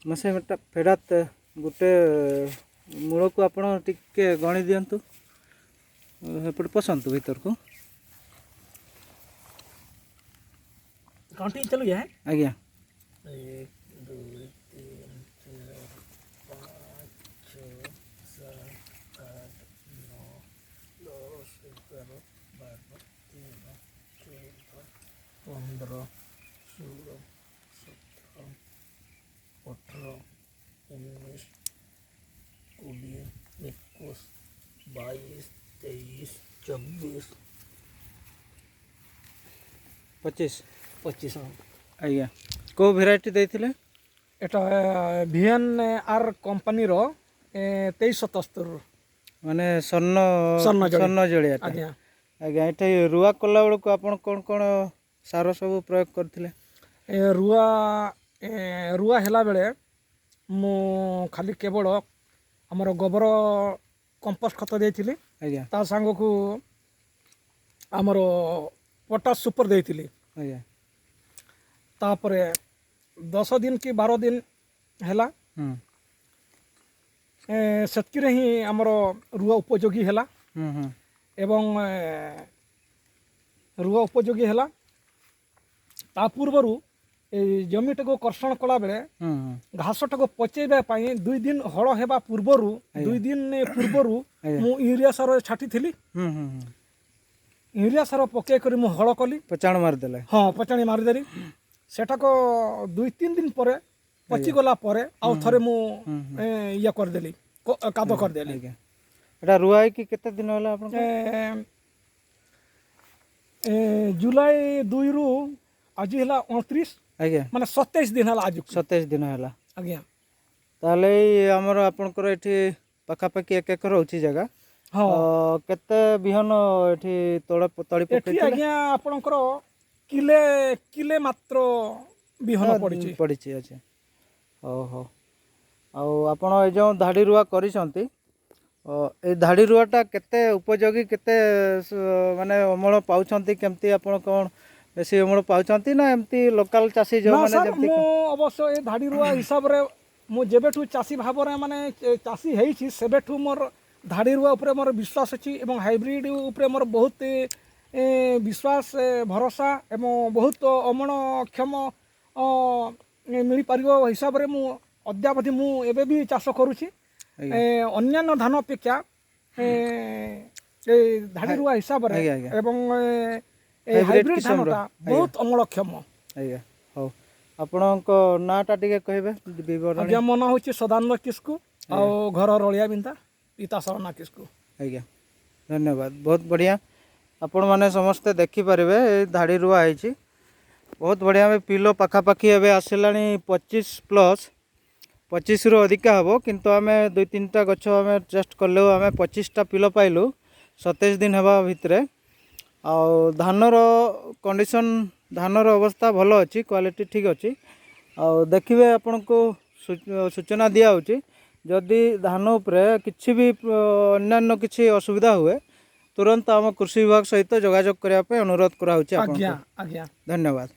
मसे फेरात गोटे मूल को आप गणी दिंतु एपटे पसंद भीतर को काउंटिंग चलू है आज्ञा 1 2 3 4 5 6 7 8 9 10 11 12 13 14 15 16 17 18 19 20 21 22 23 24 25 25 आज्ञा को भेराइटी देते এটা ভিএনআর কোম্পানির 2377 माने स्वर्ण स्वर्ण जड़ी। स्वर्ण जड़िया आज्ञा आज्ञा ये रुआ कला बेलू आपन कौन कौन सार सब प्रयोग करथिले ए रुआ रुआ ହେଲା ବେଳେ ମୁଁ ଖାଲି କେବଳ ଆମର ଗୋବର କମ୍ପୋଷ୍ଟ ଖତ ଦେଇଥିଲି आज्ञा ତା ସାଙ୍ଗକୁ ଆମର ପଟାସ ସୁପର ଦେଇଥିଲି आज्ञा ତାପରେ 10 दिन କି 12 दिन ହେଲା ସେତିକିରେ ହିଁ ଆମର ରୁଆ ଉପଯୋଗୀ ହେଲା ଏବଂ ରୁଆ ଉପଯୋଗୀ ହେଲା ତା ପୂର୍ବରୁ এই জমিটাকে কর্ষণ কলা বেলে ঘাসটাকে পচাইবা পাই 2 দিন হল হেবা পূর্বরু 2 দিন পূর্বরু মু यूरिया सार ছাটিଥିଲି यूरिया सार পকাই করি মু হল কলি पचाण मार देले हाँ पचाणी मारिदेली सेटाको 2-3 दिन पर पची गला पर आउ थरे मु या करदेली कादो करदेली एटा रुआई की केते दिन होला आपन जुलाई 2 रु आज हला 29 आज्ञा माने 27 दिन हला आज 27 दिन होला आज्ञा ताले हमर आपनकर एठी पाखापाखि 1 एकर होची जगह हाँ केते बिहन एठी तोड़ा तड़ी एठी पकेइले आज्ञा आपनकर किले किले मात्र बिहन पड़िछि पड़िछि अच्छा ओहो आ आपण ए जो धाड़ी रुआ करिसंती ए धाड़ी रुआटा केते उपयोगी केते माने अमल पाउछंती केमती आपण कोन बेसी अमल पाउछंती ना एमती लोकल चासी जो माने जेमती मो अवश्य ए धाड़ी रुआ हिसाब रे मो जेबेठु चासी भाबरे माने चासी हेइछि सेबेठु मोर धाड़ी रुआ ऊपर मोर विश्वास अछि एवं हाइब्रिड ऊपर मोर बहुत विश्वास भरोसा एवं बहुत अमणक्षम मिल पारिबो हिसाब रे मु अद्यावधि मु एबे भी चाष करूछि अन्यान्य धान अपेक्षा धाड़ी रुआ हिसाब रे एवं हाइब्रिड धानटा बहुत अमलक्षम आज्ञा हो आपणको नाटा टिके कहबे विवरण आज्ञा मन होछि सदानंद किस्कु आ घर रलिया बिंदा पिता सरना किस्कु आज्ञा धन्यवाद बहुत बढ़िया आपण माने समस्ते देखि परिबे ए धाड़ी रुआ आइछि बहुत बढ़िया में पिलो पाखापाखि एवं आसलानी 25+ 25 रु अधिका हम किंतु आम 2-3टा गछ आम टेस्ट कलु आम 25टा पिलो पाइलु 27 दिन हवा भितरे आ धानर कंडीशन धानर अवस्था भल अच्छी क्वालिटी ठीक अच्छी आ देखिए आपण को सूचना दिया होची जदि धान उपरे किछि भी अन्यान्य किछि असुविधा हुए तुरंत आम कृषि विभाग सहित जोगाजोग करने अनुरोध करा होची। आज्ञा आज्ञा धन्यवाद।